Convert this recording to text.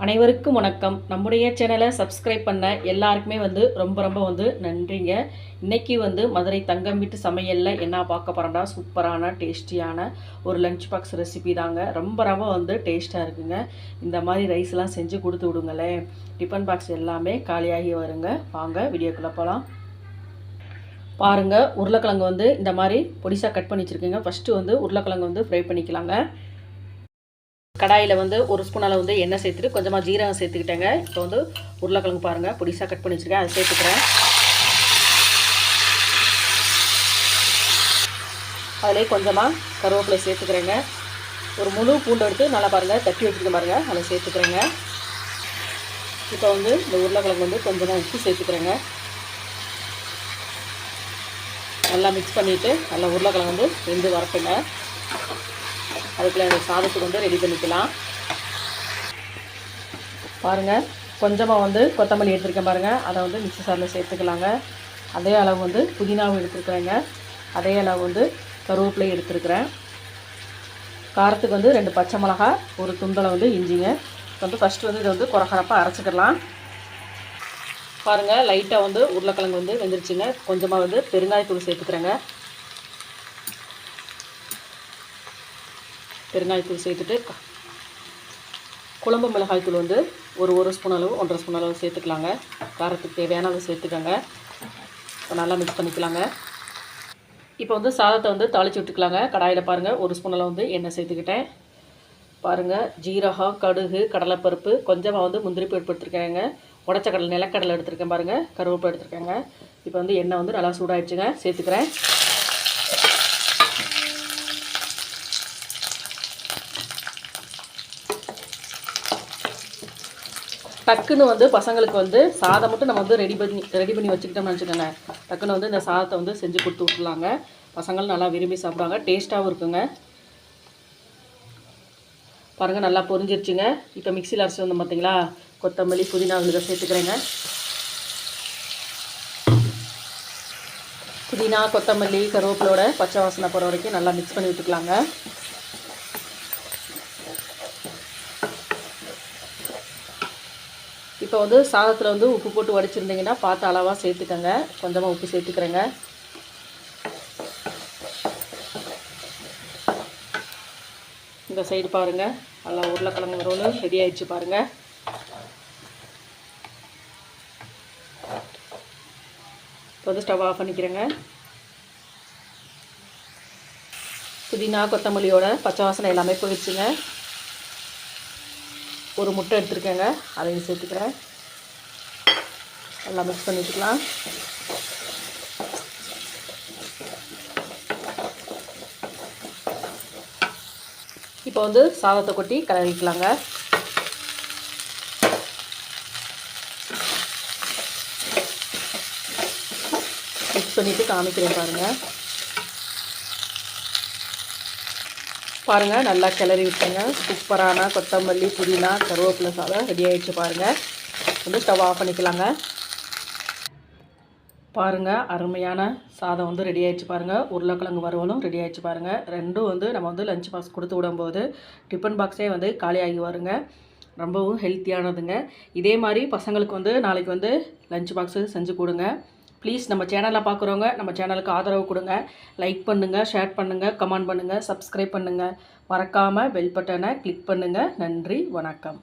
அனைவருக்கும் வணக்கம். நம்முடைய சேனலை சப்ஸ்கிரைப் பண்ண எல்லாருக்குமே ரொம்ப நன்றிங்க. இன்றைக்கி மதுரை தங்கம் வீட்டு சமையலில் என்ன பார்க்க போகிறோம்னா, சூப்பரான டேஸ்டியான ஒரு லஞ்ச் பாக்ஸ் ரெசிபி தாங்க. ரொம்ப டேஸ்ட்டாக இருக்குங்க. இந்த மாதிரி ரைஸ்லாம் செஞ்சு கொடுத்து விடுங்களேன். டிஃபன் பாக்ஸ் எல்லாமே காலியாகி வருங்க. வாங்க வீடியோக்குள்ளே போகலாம். பாருங்கள், உருளைக்கிழங்கு இந்த மாதிரி பொடிசாக கட் பண்ணி வச்சுருக்கேங்க. ஃபஸ்ட்டு உருளைக்கிழங்கு ஃப்ரை பண்ணிக்கலாங்க. கடாயில் ஒரு ஸ்பூன் அளவு எண்ணெய் சேர்த்துட்டு கொஞ்சமாக ஜீரகம் சேர்த்துக்கிட்டேங்க. இப்போ உருளைக்கிழங்கு பாருங்கள் பொடிசாக கட் பண்ணி வச்சுருக்கேன், அதை சேர்த்துக்கிறேன். அதிலே கொஞ்சமாக கருவேப்பிலை சேர்த்துக்கிறேங்க. ஒரு முழு பூண்டு எடுத்து நல்லா பாருங்கள் தட்டி வச்சுருக்க பாருங்கள், அதை சேர்த்துக்கிறேங்க. இப்போ இந்த உருளைக்கிழங்கு கொஞ்சமாக உப்பு சேர்த்துக்கிறேங்க. நல்லா மிக்ஸ் பண்ணிவிட்டு நல்லா உருளைக்கிழங்கு வெந்து வரட்டுங்க. அதுக்குள்ளே அந்த சாதத்துக்கு ரெடி பண்ணிக்கலாம். பாருங்கள், கொஞ்சமாக கொத்தமல்லி எடுத்துருக்கேன் பாருங்கள், அதை மிக்ஸி சாரில் சேர்த்துக்கலாங்க. அதே அளவு புதினாவும் எடுத்துருக்குறேங்க. அதே அளவு கருவேப்பிலையும் எடுத்துருக்குறேன். காரத்துக்கு 2 பச்சை மிளகா, ஒரு துண்டளை இஞ்சிங்க. ஃபஸ்ட்டு இதை குறகரப்பாக அரைச்சிக்கலாம். பாருங்கள், லைட்டாக உருளைக்கிழங்கு வெந்துருச்சுங்க. கொஞ்சமாக பெருங்காயத்தூள் சேர்த்துக்கிறேங்க. பெருங்காயத்தூள் சேர்த்துட்டு குழம்பு மிளகாய்த்தூள் ஒரு ஸ்பூன் அளவு 1.5 ஸ்பூன் அளவு சேர்த்துக்கலாங்க. காரத்துக்கு தேவையான அளவு சேர்த்துக்கோங்க. இப்போ நல்லா மிக்ஸ் பண்ணிக்கலாங்க. இப்போ சாதத்தை தாளித்து விட்டுக்கலாங்க. கடாயில் பாருங்கள், 1 ஸ்பூன் அளவு எண்ணெய் சேர்த்துக்கிட்டேன். பாருங்கள், ஜீரகம், கடுகு, கடலைப்பருப்பு, கொஞ்சமாக முந்திரி பருப்பு எடுத்துருக்கேங்க. உடச்ச கடலை, நிலக்கடலை எடுத்துருக்கேன் பாருங்கள், கருவேப்பிலை எடுத்துருக்கேங்க. இப்போ எண்ணெய் நல்லா சூடாகிடுச்சுங்க, சேர்த்துக்கிறேன். டக்குன்னு பசங்களுக்கு சாதம் மட்டும் நம்ம ரெடி பண்ணி வச்சுக்கிட்டோம்னு வச்சுக்கோங்க. டக்குன்னு இந்த சாதத்தை செஞ்சு கொடுத்து விட்டுலாங்க. பசங்களும் நல்லா விரும்பி சாப்பிடுவாங்க, டேஸ்ட்டாகவும் இருக்குங்க. பாருங்கள், நல்லா பொரிஞ்சிருச்சுங்க. இப்போ மிக்சியில் அரைச்சி பார்த்தீங்களா, கொத்தமல்லி, புதினா இதை சேர்த்துக்கிறேங்க. புதினா, கொத்தமல்லி, கருவேப்பிலோட பச்சை வாசனை போகிற வரைக்கும் நல்லா மிக்ஸ் பண்ணி விட்டுக்கலாங்க. இப்போ சாதத்தில் உப்பு போட்டு வடிச்சிருந்தீங்கன்னா பார்த்து அளவாக சேர்த்துக்கோங்க. கொஞ்சமாக உப்பு சேர்த்துக்கிறேங்க. இந்த சைடு பாருங்கள், நல்லா உருளைக்கிழங்கு ரோல் ரெடி ஆகிடுச்சு பாருங்கள். இப்போ ஸ்டவ் ஆஃப் பண்ணிக்கிறேங்க. புதினா, கொத்தமல்லியோட பச்சை வாசனை எல்லாமே போயிடுச்சுங்க. ஒரு முட்டை எடுத்துருக்கேங்க, அதையும் சேர்த்துக்கிறேன். நல்லா மிக்ஸ் பண்ணிக்கலாம். இப்போ சாதத்தை கொட்டி கலரிக்கலாங்க. மிக்ஸ் பண்ணிவிட்டு காமிக்கிறேன் பாருங்கள். பாருங்கள், நல்லா கிளறி விட்டுருங்க. சூப்பரான கொத்தமல்லி, புதினா, கருவேப்பிலை சாதம் ரெடி ஆகிடுச்சு பாருங்கள். ஸ்டவ் ஆஃப் பண்ணிக்கலாங்க. பாருங்கள், அருமையான சாதம் ரெடி ஆகிடுச்சு பாருங்கள். உருளைக்கிழங்கு வறுவலும் ரெடி ஆகிடுச்சு பாருங்கள். ரெண்டும் நம்ம லஞ்ச் பாக்ஸ் கொடுத்து விடும்போது டிஃபன் பாக்ஸே காலியாகி வருங்க. ரொம்பவும் ஹெல்த்தியானதுங்க. இதே மாதிரி பசங்களுக்கு நாளைக்கு லஞ்ச் பாக்ஸு செஞ்சு கொடுங்க. ப்ளீஸ் நம்ம சேனலில் பார்க்குறவங்க நம்ம சேனலுக்கு ஆதரவு கொடுங்க. லைக் பண்ணுங்கள், ஷேர் பண்ணுங்கள், கமெண்ட் பண்ணுங்கள், சப்ஸ்கிரைப் பண்ணுங்கள். மறக்காமல் பெல் பட்டனை கிளிக் பண்ணுங்கள். நன்றி, வணக்கம்.